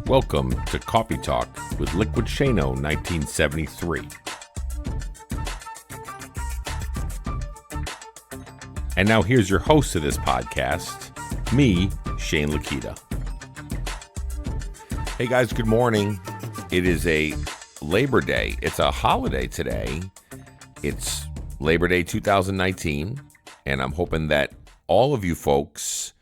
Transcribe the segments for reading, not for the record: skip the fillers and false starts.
Welcome to Coffee Talk with Liquidshano 1973. And now here's your host of this podcast, me, Shane Lakita. Hey guys, good morning. It is a Labor Day. It's a holiday today. It's Labor Day 2019, and I'm hoping that all of you folks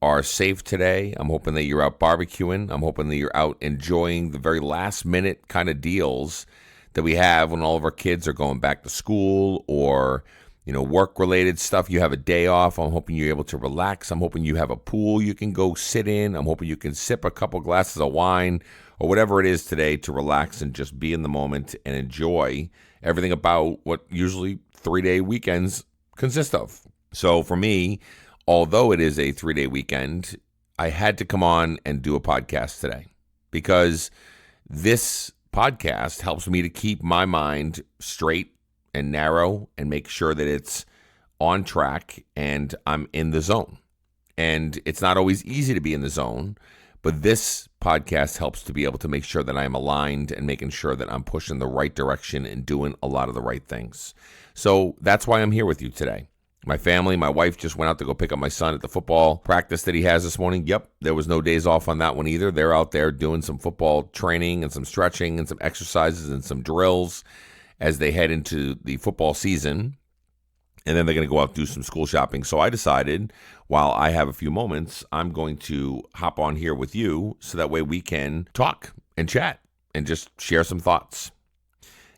are safe today. I'm hoping that you're out barbecuing. I'm hoping that you're out enjoying the very last minute kind of deals that we have when all of our kids are going back to school or, work related stuff. You have a day off. I'm hoping you're able to relax. I'm hoping you have a pool you can go sit in. I'm hoping you can sip a couple glasses of wine or whatever it is today to relax and just be in the moment and enjoy everything about what usually 3-day weekends consist of. So for me, although it is a 3-day weekend, I had to come on and do a podcast today because this podcast helps me to keep my mind straight and narrow and make sure that it's on track and I'm in the zone. And it's not always easy to be in the zone, but this podcast helps to be able to make sure that I am aligned and making sure that I'm pushing the right direction and doing a lot of the right things. So that's why I'm here with you today. My family, my wife just went out to go pick up my son at the football practice that he has this morning. Yep, there was no days off on that one either. They're out there doing some football training and some stretching and some exercises and some drills as they head into the football season. And then they're going to go out and do some school shopping. So I decided, while I have a few moments, I'm going to hop on here with you so that way we can talk and chat and just share some thoughts.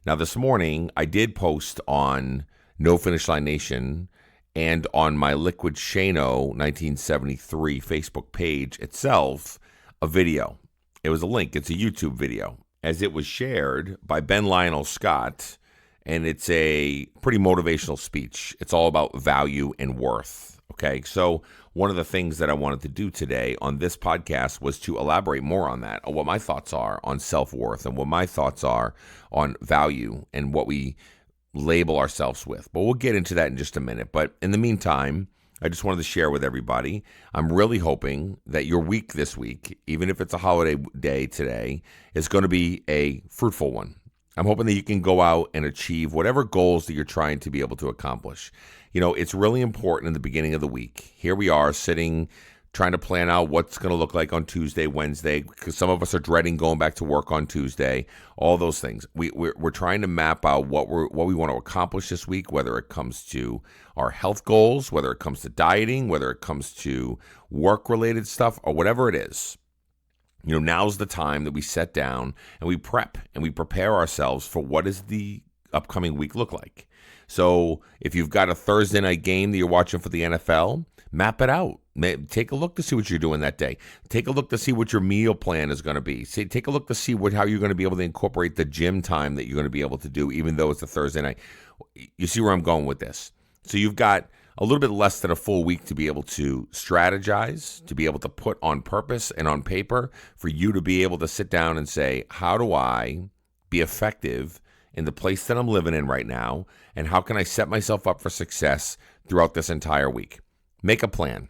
Now, this morning, I did post on No Finish Line Nation and on my Liquidshano 1973 Facebook page itself, a video. It was a link. It's a YouTube video, as it was shared by Ben Lionel Scott, and it's a pretty motivational speech. It's all about value and worth, okay? So one of the things that I wanted to do today on this podcast was to elaborate more on that, on what my thoughts are on self-worth and what my thoughts are on value and what we label ourselves with. But we'll get into that in just a minute. But in the meantime, I just wanted to share with everybody, I'm really hoping that your week this week, even if it's a holiday day today, is going to be a fruitful one. I'm hoping that you can go out and achieve whatever goals that you're trying to be able to accomplish. It's really important in the beginning of the week. Here we are sitting, trying to plan out what's going to look like on Tuesday, Wednesday, because some of us are dreading going back to work on Tuesday, all those things. We're trying to map out what we want to accomplish this week, whether it comes to our health goals, whether it comes to dieting, whether it comes to work-related stuff, or whatever it is. Now's the time that we sit down and we prep and we prepare ourselves for what does the upcoming week look like. So if you've got a Thursday night game that you're watching for the NFL, map it out. Take a look to see what you're doing that day. Take a look to see what your meal plan is going to be. Take a look to see how you're going to be able to incorporate the gym time that you're going to be able to do, even though it's a Thursday night. You see where I'm going with this. So you've got a little bit less than a full week to be able to strategize, to be able to put on purpose and on paper for you to be able to sit down and say, how do I be effective in the place that I'm living in right now, and how can I set myself up for success throughout this entire week? Make a plan.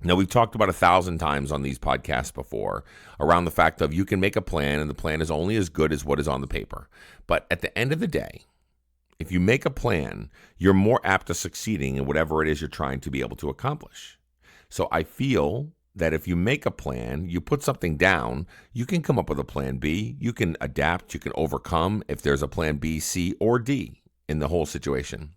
Now, we've talked about 1,000 times on these podcasts before around the fact of you can make a plan, and the plan is only as good as what is on the paper. But at the end of the day, if you make a plan, you're more apt to succeeding in whatever it is you're trying to be able to accomplish. So I feel that if you make a plan, you put something down, you can come up with a plan B, you can adapt, you can overcome if there's a plan B, C, or D in the whole situation.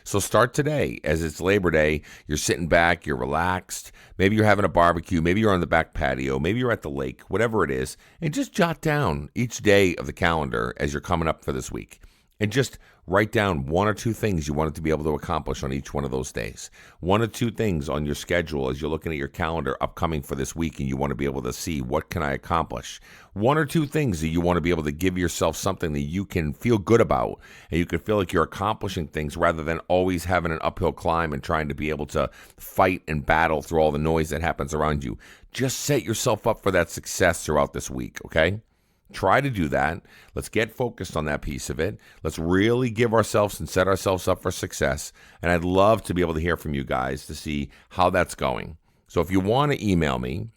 So start today. As it's Labor Day, you're sitting back, you're relaxed, maybe you're having a barbecue, maybe you're on the back patio, maybe you're at the lake, whatever it is, and just jot down each day of the calendar as you're coming up for this week. And just write down 1 or 2 things you want to be able to accomplish on each one of those days. 1 or 2 things on your schedule as you're looking at your calendar upcoming for this week and you want to be able to see, what can I accomplish? 1 or 2 things that you want to be able to give yourself something that you can feel good about and you can feel like you're accomplishing things rather than always having an uphill climb and trying to be able to fight and battle through all the noise that happens around you. Just set yourself up for that success throughout this week, okay? Try to do that. Let's get focused on that piece of it. Let's really give ourselves and set ourselves up for success. And I'd love to be able to hear from you guys to see how that's going. So if you want to email me,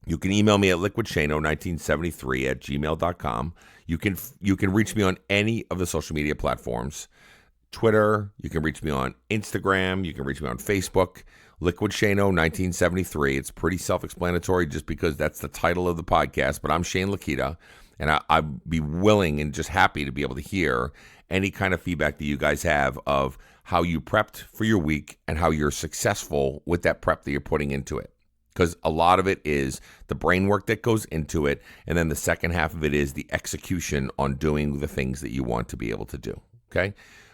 You can email me at liquidshano1973@gmail.com. You can reach me on any of the social media platforms. Twitter, you can reach me on Instagram, you can reach me on Facebook, Liquidshano1973. It's pretty self-explanatory just because that's the title of the podcast, but I'm Shane Lakita, and I'd be willing and just happy to be able to hear any kind of feedback that you guys have of how you prepped for your week and how you're successful with that prep that you're putting into it. Because a lot of it is the brain work that goes into it, and then the second half of it is the execution on doing the things that you want to be able to do, okay?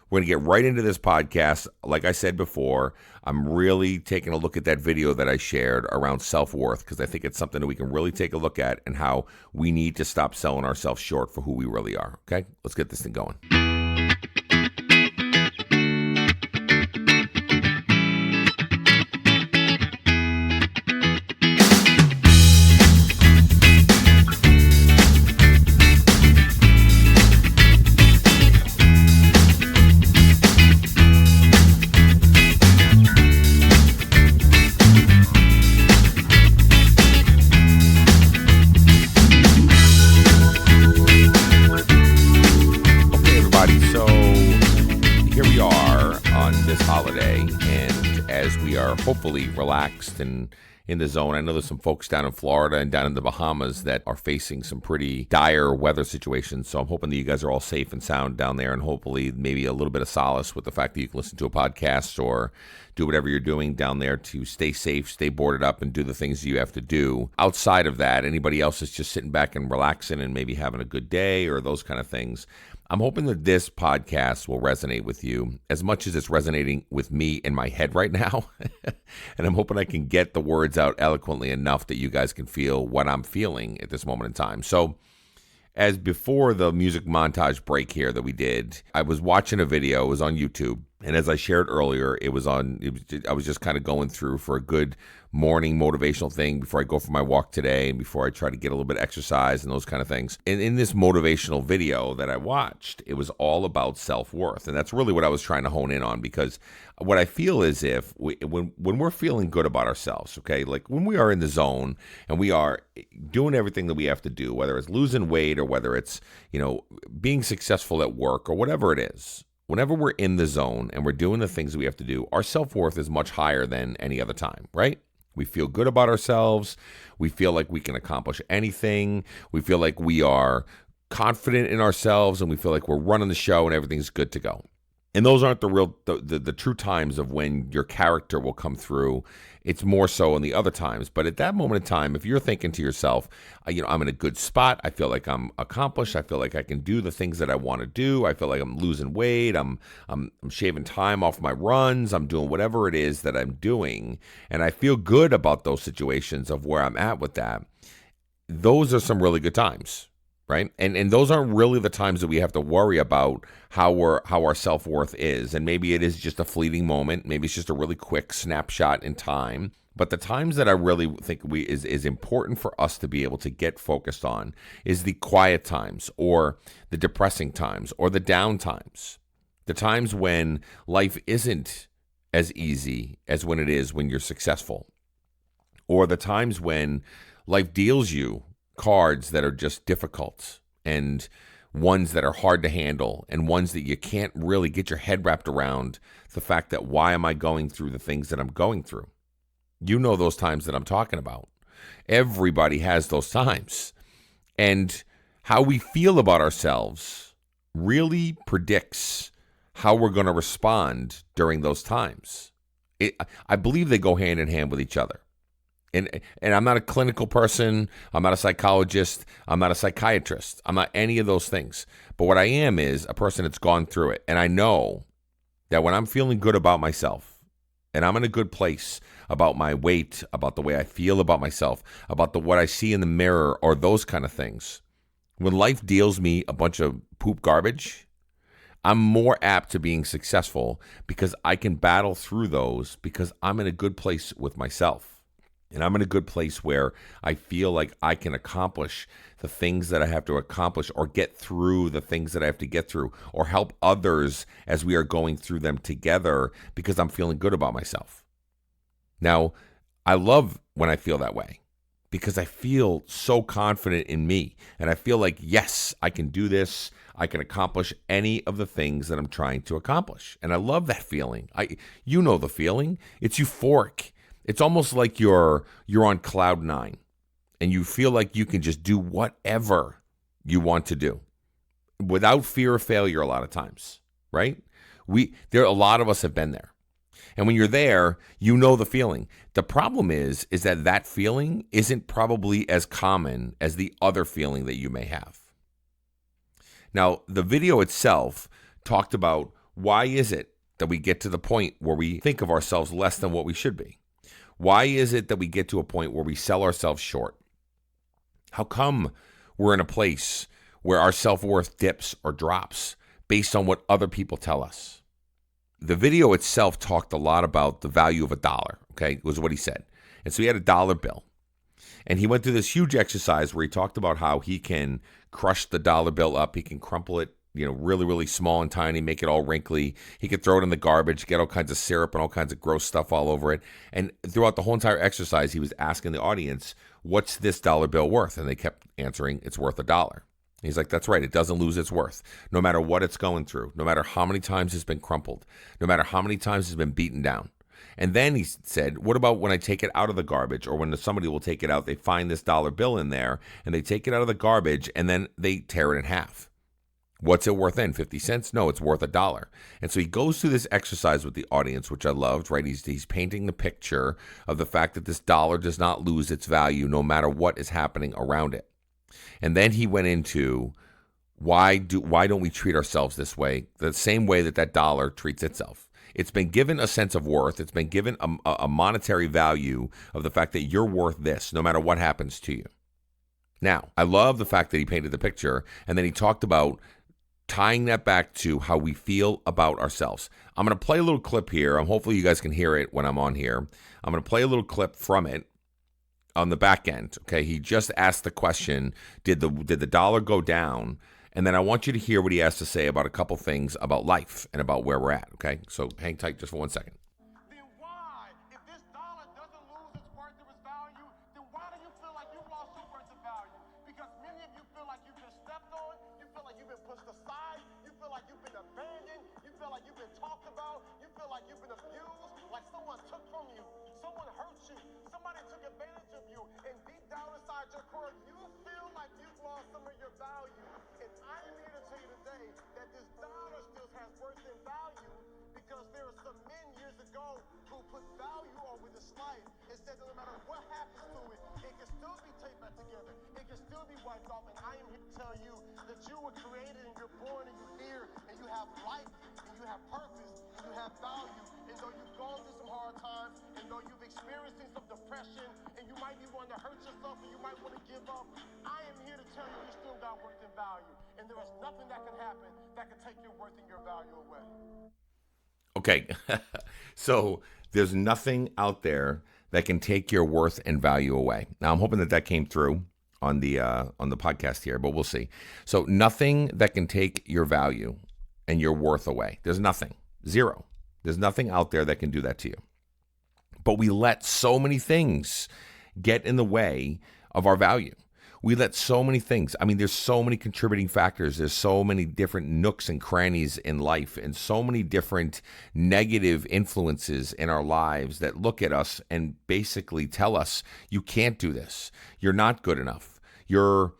We're going to get right into this podcast. Like I said before, I'm really taking a look at that video that I shared around self-worth because I think it's something that we can really take a look at and how we need to stop selling ourselves short for who we really are, okay? Let's get this thing going. Hopefully relaxed and in the zone. I know there's some folks down in Florida and down in the Bahamas that are facing some pretty dire weather situations. So I'm hoping that you guys are all safe and sound down there, and hopefully maybe a little bit of solace with the fact that you can listen to a podcast or do whatever you're doing down there to stay safe, stay boarded up, and do the things you have to do. Outside of that, anybody else is just sitting back and relaxing and maybe having a good day or those kind of things. I'm hoping that this podcast will resonate with you as much as it's resonating with me in my head right now. And I'm hoping I can get the words out eloquently enough that you guys can feel what I'm feeling at this moment in time. So as before the music montage break here that we did, I was watching a video. It was on YouTube. And as I shared earlier, I was just kind of going through for a good morning motivational thing before I go for my walk today and before I try to get a little bit of exercise and those kind of things. And in this motivational video that I watched, it was all about self-worth. And that's really what I was trying to hone in on, because what I feel is when we're feeling good about ourselves, okay, like when we are in the zone and we are doing everything that we have to do, whether it's losing weight or whether it's, being successful at work or whatever it is, whenever we're in the zone and we're doing the things that we have to do, our self-worth is much higher than any other time, right? We feel good about ourselves. We feel like we can accomplish anything. We feel like we are confident in ourselves, and we feel like we're running the show and everything's good to go. And those aren't the true times of when your character will come through. It's more so in the other times. But at that moment in time, if you're thinking to yourself, I'm in a good spot. I feel like I'm accomplished. I feel like I can do the things that I want to do. I feel like I'm losing weight. I'm shaving time off my runs. I'm doing whatever it is that I'm doing. And I feel good about those situations of where I'm at with that. Those are some really good times. Right. And those aren't really the times that we have to worry about how our self-worth is. And maybe it is just a fleeting moment. Maybe it's just a really quick snapshot in time. But the times that I really think is important for us to be able to get focused on is the quiet times, or the depressing times, or the down times. The times when life isn't as easy as when it is when you're successful. Or the times when life deals you cards that are just difficult, and ones that are hard to handle, and ones that you can't really get your head wrapped around the fact that why am I going through the things that I'm going through? You know those times that I'm talking about. Everybody has those times. And how we feel about ourselves really predicts how we're going to respond during those times. I believe they go hand in hand with each other. And I'm not a clinical person. I'm not a psychologist. I'm not a psychiatrist. I'm not any of those things. But what I am is a person that's gone through it. And I know that when I'm feeling good about myself, and I'm in a good place about my weight, about the way I feel about myself, about what I see in the mirror, or those kind of things, when life deals me a bunch of poop garbage, I'm more apt to being successful because I can battle through those because I'm in a good place with myself. And I'm in a good place where I feel like I can accomplish the things that I have to accomplish, or get through the things that I have to get through, or help others as we are going through them together because I'm feeling good about myself. Now, I love when I feel that way, because I feel so confident in me. And I feel like, yes, I can do this. I can accomplish any of the things that I'm trying to accomplish. And I love that feeling. You know the feeling. It's euphoric. It's almost like you're on cloud nine and you feel like you can just do whatever you want to do without fear of failure a lot of times, right? A lot of us have been there. And when you're there, you know the feeling. The problem is that feeling isn't probably as common as the other feeling that you may have. Now, the video itself talked about why is it that we get to the point where we think of ourselves less than what we should be? Why is it that we get to a point where we sell ourselves short? How come we're in a place where our self-worth dips or drops based on what other people tell us? The video itself talked a lot about the value of $1, okay, was what he said. And so he had a dollar bill. And he went through this huge exercise where he talked about how he can crush the dollar bill up. He can crumple it, really, really small and tiny, make it all wrinkly. He could throw it in the garbage, get all kinds of syrup and all kinds of gross stuff all over it. And throughout the whole entire exercise, he was asking the audience, what's this dollar bill worth? And they kept answering, it's worth $1. He's like, that's right. It doesn't lose its worth. No matter what it's going through, no matter how many times it's been crumpled, no matter how many times it's been beaten down. And then he said, what about when I take it out of the garbage, or when somebody will take it out, they find this dollar bill in there and they take it out of the garbage and then they tear it in half. What's it worth then? 50 cents? No, it's worth $1. And so he goes through this exercise with the audience, which I loved, right? He's painting the picture of the fact that this dollar does not lose its value no matter what is happening around it. And then he went into why don't we treat ourselves this way, the same way that dollar treats itself. It's been given a sense of worth. It's been given a monetary value of the fact that you're worth this no matter what happens to you. Now, I love the fact that he painted the picture, and then he talked about tying that back to how we feel about ourselves. I'm going to play a little clip here. Hopefully you guys can hear it when I'm on here. I'm going to play a little clip from it on the back end. Okay, he just asked the question, did the dollar go down? And then I want you to hear what he has to say about a couple things about life and about where we're at. Okay, so hang tight just for 1 second. Then why, if this dollar doesn't lose its worth of its value, then why do you feel like you've lost your worth of value? Because many of you feel like you've been stepped on, you feel like you've been pushed aside, you feel like you've been abandoned, you feel like you've been talked about, you feel like you've been abused, like someone took from you, someone hurt you, somebody took advantage of you, and deep down inside your core, you feel like you've lost some of your value. And I am here to tell you today that this dollar still has worth and value, because there are some men years ago who put value over this life and said that no matter what happens to it, it can still be taped back together. It can still be wiped off. And I am here to tell you that you were created and you're born and you're here and you have life and you have purpose and you have value. And though you've gone through some hard times and though you've experienced some depression and you might be wanting to hurt yourself and you might want to give up, I am here to tell you you still got worth and value. And there is nothing that can happen that can take your worth and your value away. Okay, so there's nothing out there that can take your worth and value away. Now, I'm hoping that came through on the podcast here, but we'll see. So nothing that can take your value and your worth away. There's nothing. Zero. There's nothing out there that can do that to you. But we let so many things get in the way of our value. We let so many things. I mean, there's so many contributing factors. There's so many different nooks and crannies in life and so many different negative influences in our lives that look at us and basically tell us, you can't do this. You're not good enough. You're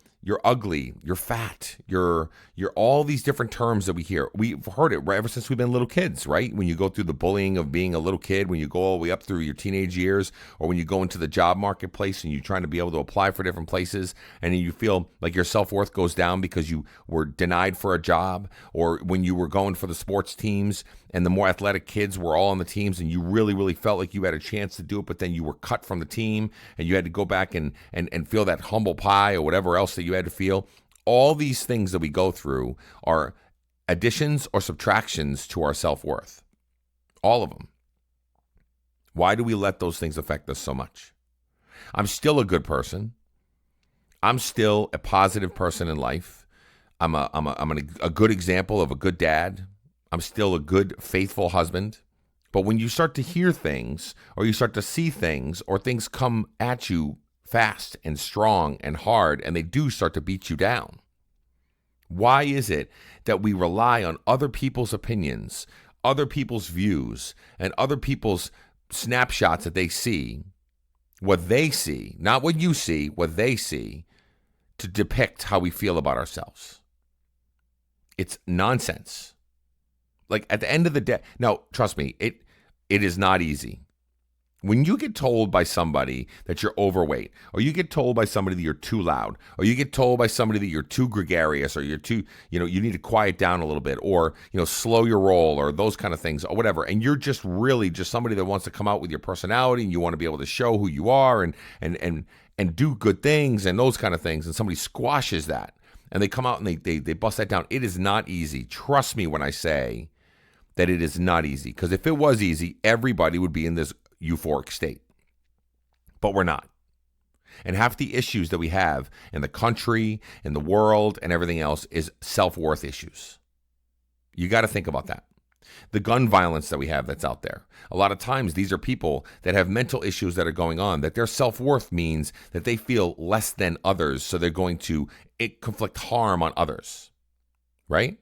ugly, you're fat, you're all these different terms that we hear. We've heard it right ever since we've been little kids, right? When you go through the bullying of being a little kid, when you go all the way up through your teenage years, or when you go into the job marketplace and you're trying to be able to apply for different places, and then you feel like your self-worth goes down because you were denied for a job, or when you were going for the sports teams and the more athletic kids were all on the teams and you really, really felt like you had a chance to do it, but then you were cut from the team and you had to go back and feel that humble pie or whatever else that you had to feel. All these things that we go through are additions or subtractions to our self-worth. All of them. Why do we let those things affect us so much? I'm still a good person. I'm still a positive person in life. I'm a good example of a good dad. I'm still a good, faithful husband. But when you start to hear things or you start to see things or things come at you fast and strong and hard, and they do start to beat you down. Why is it that we rely on other people's opinions, other people's views, and other people's snapshots that they see, what they see, not what you see, what they see, to depict how we feel about ourselves? It's nonsense. Like, at the end of the day, now, trust me, it is not easy. When you get told by somebody that you're overweight, or you get told by somebody that you're too loud, or you get told by somebody that you're too gregarious, or you're too, you need to quiet down a little bit, or, slow your roll, or those kind of things, or whatever, and you're just really just somebody that wants to come out with your personality, and you want to be able to show who you are, and do good things, and those kind of things, and somebody squashes that, and they come out and they bust that down. It is not easy. Trust me when I say that it is not easy, because if it was easy, everybody would be in this euphoric state. But we're not. And half the issues that we have in the country, in the world, and everything else is self-worth issues. You got to think about that. The gun violence that we have that's out there. A lot of times these are people that have mental issues that are going on, that their self-worth means that they feel less than others, so they're going to inflict harm on others. Right?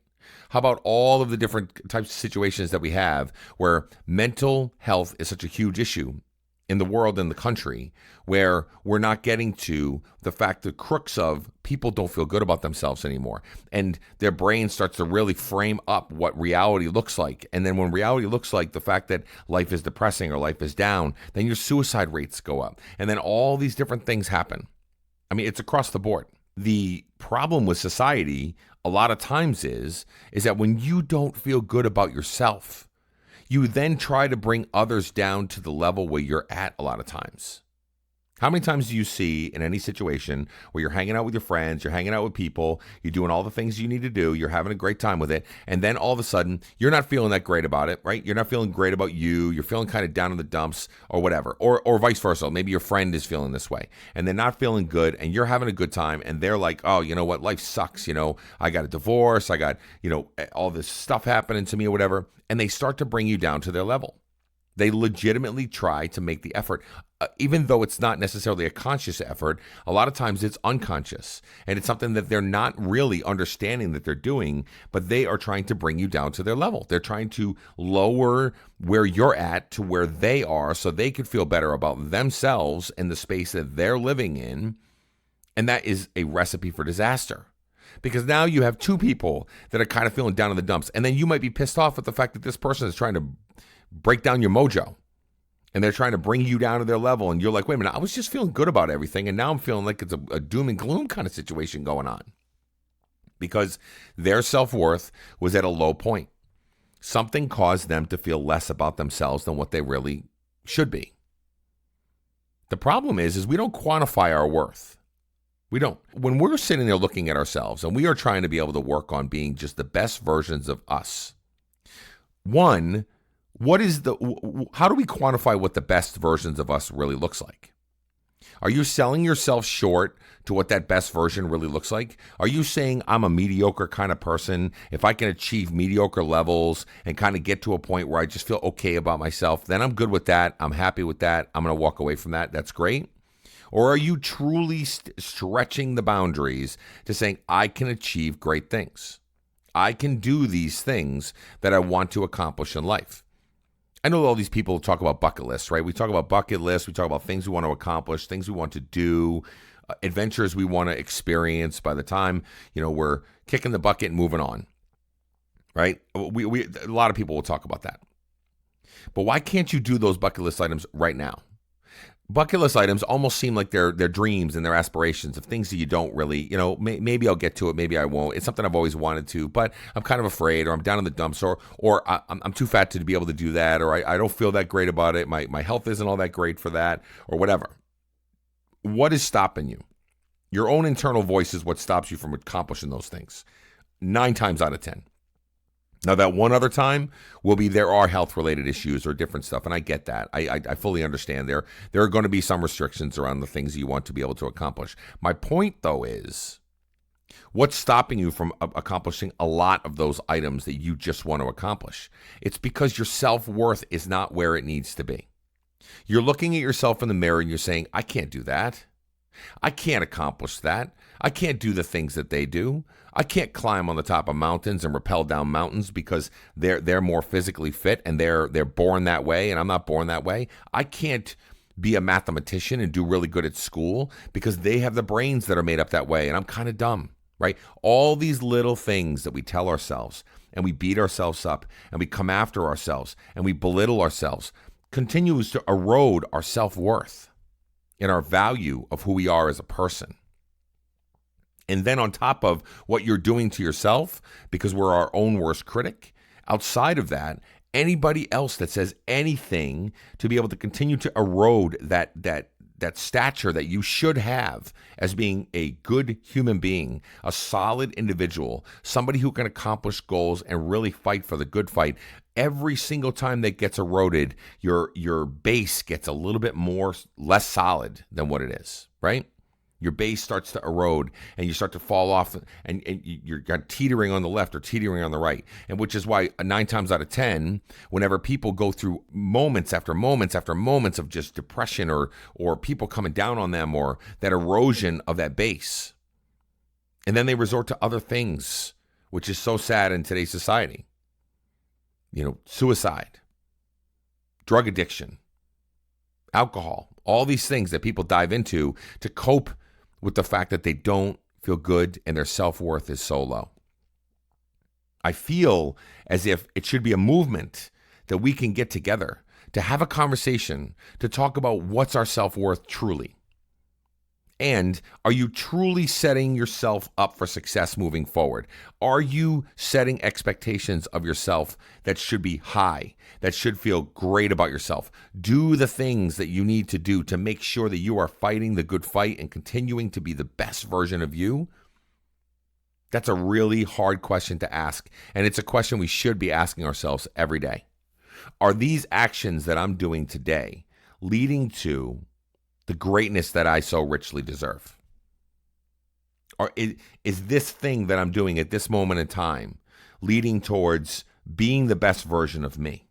How about all of the different types of situations that we have where mental health is such a huge issue in the world and the country, where we're not getting to the fact, the crux of people don't feel good about themselves anymore. And their brain starts to really frame up what reality looks like. And then when reality looks like the fact that life is depressing or life is down, then your suicide rates go up. And then all these different things happen. I mean, it's across the board. The problem with society a lot of times is that when you don't feel good about yourself, you then try to bring others down to the level where you're at a lot of times. How many times do you see in any situation where you're hanging out with your friends, you're hanging out with people, you're doing all the things you need to do, you're having a great time with it, and then all of a sudden, you're not feeling that great about it, right? You're not feeling great about you're feeling kind of down in the dumps or whatever, or vice versa. Maybe your friend is feeling this way, and they're not feeling good, and you're having a good time, and they're like, oh, you know what, life sucks, I got a divorce, I got, all this stuff happening to me or whatever, and they start to bring you down to their level. They legitimately try to make the effort, even though it's not necessarily a conscious effort. A lot of times it's unconscious, and it's something that they're not really understanding that they're doing, but they are trying to bring you down to their level. They're trying to lower where you're at to where they are so they could feel better about themselves in the space that they're living in, and that is a recipe for disaster. Because now you have two people that are kind of feeling down in the dumps, and then you might be pissed off at the fact that this person is trying to break down your mojo, and they're trying to bring you down to their level, and you're like, wait a minute, I was just feeling good about everything, and now I'm feeling like it's a doom and gloom kind of situation going on, because their self-worth was at a low point. Something caused them to feel less about themselves than what they really should be. The problem is we don't quantify our worth. We don't. When we're sitting there looking at ourselves, and we are trying to be able to work on being just the best versions of us, one, how do we quantify what the best versions of us really looks like? Are you selling yourself short to what that best version really looks like? Are you saying I'm a mediocre kind of person? If I can achieve mediocre levels and kind of get to a point where I just feel okay about myself, then I'm good with that. I'm happy with that. I'm going to walk away from that. That's great. Or are you truly stretching the boundaries to saying I can achieve great things? I can do these things that I want to accomplish in life. I know all these people talk about bucket lists, right? We talk about bucket lists. We talk about things we want to accomplish, things we want to do, adventures we want to experience by the time, we're kicking the bucket and moving on, right? A lot of people will talk about that. But why can't you do those bucket list items right now? Bucket list items almost seem like they're dreams and their aspirations of things that you don't really, maybe I'll get to it, maybe I won't. It's something I've always wanted to, but I'm kind of afraid, or I'm down in the dumps, or I'm too fat to be able to do that, or I don't feel that great about it. My health isn't all that great for that, or whatever. What is stopping you? Your own internal voice is what stops you from accomplishing those things 9 times out of 10. Now, that one other time will be there are health-related issues or different stuff, and I get that. I fully understand there are going to be some restrictions around the things you want to be able to accomplish. My point, though, is what's stopping you from accomplishing a lot of those items that you just want to accomplish? It's because your self-worth is not where it needs to be. You're looking at yourself in the mirror and you're saying, I can't do that. I can't accomplish that. I can't do the things that they do. I can't climb on the top of mountains and rappel down mountains because they're more physically fit and they're born that way and I'm not born that way. I can't be a mathematician and do really good at school because they have the brains that are made up that way and I'm kind of dumb, right? All these little things that we tell ourselves and we beat ourselves up and we come after ourselves and we belittle ourselves continues to erode our self-worth and our value of who we are as a person. And then on top of what you're doing to yourself, because we're our own worst critic, outside of that, anybody else that says anything to be able to continue to erode that stature that you should have as being a good human being, a solid individual, somebody who can accomplish goals and really fight for the good fight. Every single time that gets eroded, your base gets a little bit less solid than what it is, right? Your base starts to erode and you start to fall off and you're teetering on the left or teetering on the right. And which is why 9 times out of 10, whenever people go through moments after moments after moments of just depression or people coming down on them or that erosion of that base, and then they resort to other things, which is so sad in today's society. Suicide, drug addiction, alcohol, all these things that people dive into to cope with the fact that they don't feel good and their self-worth is so low. I feel as if it should be a movement that we can get together to have a conversation to talk about what's our self-worth truly. And are you truly setting yourself up for success moving forward? Are you setting expectations of yourself that should be high, that should feel great about yourself? Do the things that you need to do to make sure that you are fighting the good fight and continuing to be the best version of you? That's a really hard question to ask, and it's a question we should be asking ourselves every day. Are these actions that I'm doing today leading to the greatness that I so richly deserve? Or is this thing that I'm doing at this moment in time leading towards being the best version of me?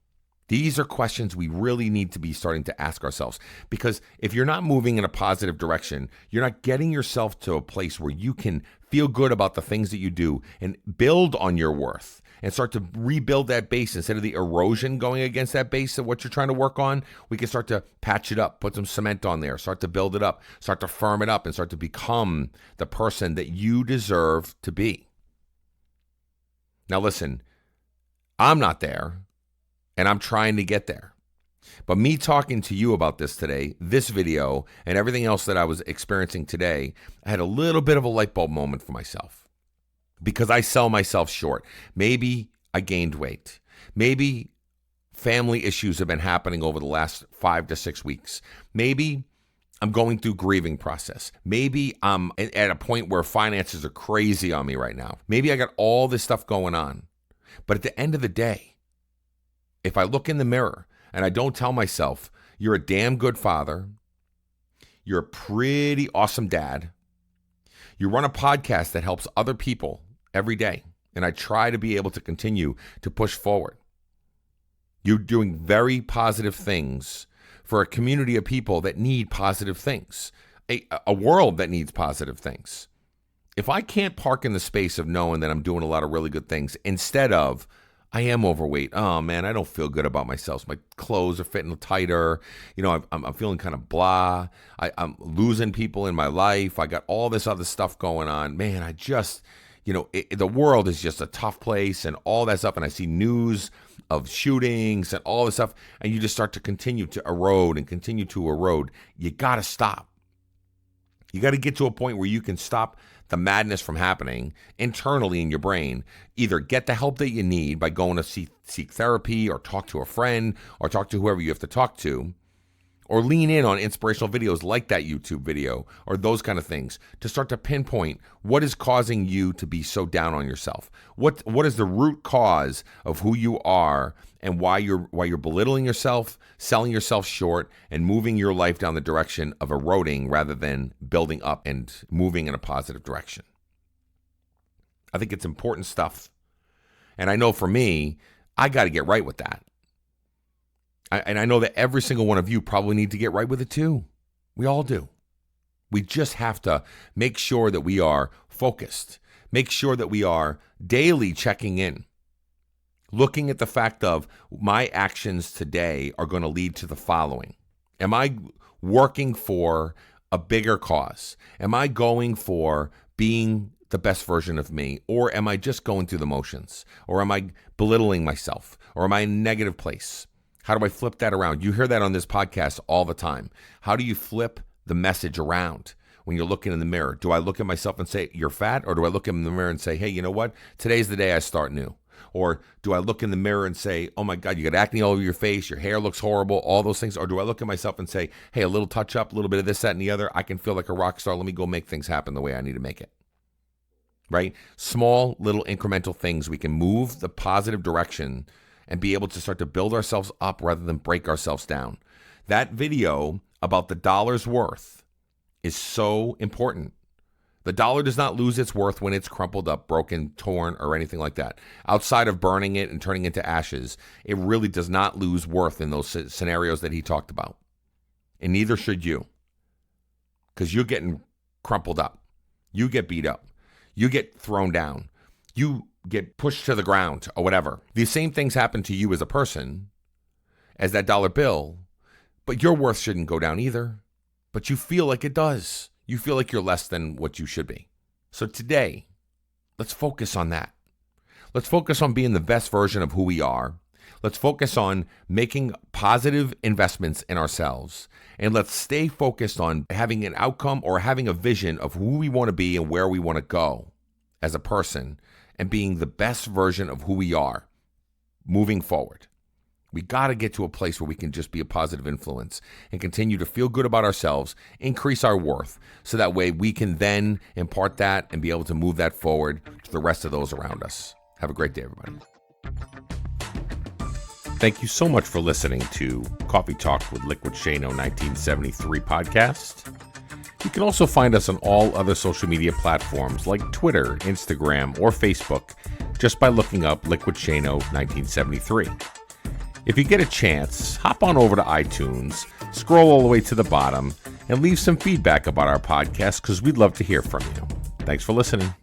These are questions we really need to be starting to ask ourselves, because if you're not moving in a positive direction, you're not getting yourself to a place where you can feel good about the things that you do and build on your worth and start to rebuild that base instead of the erosion going against that base of what you're trying to work on. We can start to patch it up, put some cement on there, start to build it up, start to firm it up, and start to become the person that you deserve to be. Now listen, I'm not there, and I'm trying to get there. But me talking to you about this today, this video, and everything else that I was experiencing today, I had a little bit of a light bulb moment for myself. Because I sell myself short. Maybe I gained weight. Maybe family issues have been happening over the last 5 to 6 weeks. Maybe I'm going through grieving process. Maybe I'm at a point where finances are crazy on me right now. Maybe I got all this stuff going on. But at the end of the day, if I look in the mirror and I don't tell myself, you're a damn good father, you're a pretty awesome dad, you run a podcast that helps other people every day, and I try to be able to continue to push forward. You're doing very positive things for a community of people that need positive things, a world that needs positive things. If I can't park in the space of knowing that I'm doing a lot of really good things instead of, I am overweight. Oh man, I don't feel good about myself. My clothes are fitting tighter. I'm feeling kind of blah. I'm losing people in my life. I got all this other stuff going on. Man, I just, the world is just a tough place and all that stuff. And I see news of shootings and all this stuff. And you just start to continue to erode and continue to erode. You got to stop. You got to get to a point where you can stop the madness from happening internally in your brain. Either get the help that you need by going to seek therapy or talk to a friend or talk to whoever you have to talk to, or lean in on inspirational videos like that YouTube video or those kind of things to start to pinpoint what is causing you to be so down on yourself. What is the root cause of who you are and why you're belittling yourself, selling yourself short, and moving your life down the direction of eroding rather than building up and moving in a positive direction. I think it's important stuff. And I know for me, I got to get right with that. And I know that every single one of you probably need to get right with it too. We all do. We just have to make sure that we are focused, make sure that we are daily checking in, looking at the fact of my actions today are going to lead to the following. Am I working for a bigger cause? Am I going for being the best version of me? Or am I just going through the motions? Or am I belittling myself? Or am I in a negative place? How do I flip that around? You hear that on this podcast all the time. How do you flip the message around when you're looking in the mirror? Do I look at myself and say, you're fat? Or do I look in the mirror and say, hey, you know what? Today's the day I start new. Or do I look in the mirror and say, oh my God, you got acne all over your face, your hair looks horrible, all those things? Or do I look at myself and say, hey, a little touch up, a little bit of this, that, and the other, I can feel like a rock star. Let me go make things happen the way I need to make it. Right? Small, little incremental things. We can move the positive direction and be able to start to build ourselves up rather than break ourselves down. That video about the dollar's worth is so important. The dollar does not lose its worth when it's crumpled up, broken, torn, or anything like that. Outside of burning it and turning into ashes, it really does not lose worth in those scenarios that he talked about. And neither should you. Because you're getting crumpled up. You get beat up. You get thrown down. You get pushed to the ground or whatever. These same things happen to you as a person as that dollar bill, but your worth shouldn't go down either. But you feel like it does. You feel like you're less than what you should be. So today, let's focus on that. Let's focus on being the best version of who we are. Let's focus on making positive investments in ourselves. And let's stay focused on having an outcome or having a vision of who we want to be and where we want to go as a person and being the best version of who we are moving forward. We got to get to a place where we can just be a positive influence and continue to feel good about ourselves, increase our worth, so that way we can then impart that and be able to move that forward to the rest of those around us. Have a great day, everybody. Thank you so much for listening to Coffee Talk with Liquidshano 1973 podcast. You can also find us on all other social media platforms like Twitter, Instagram, or Facebook just by looking up Liquidshano 1973. If you get a chance, hop on over to iTunes, scroll all the way to the bottom, and leave some feedback about our podcast because we'd love to hear from you. Thanks for listening.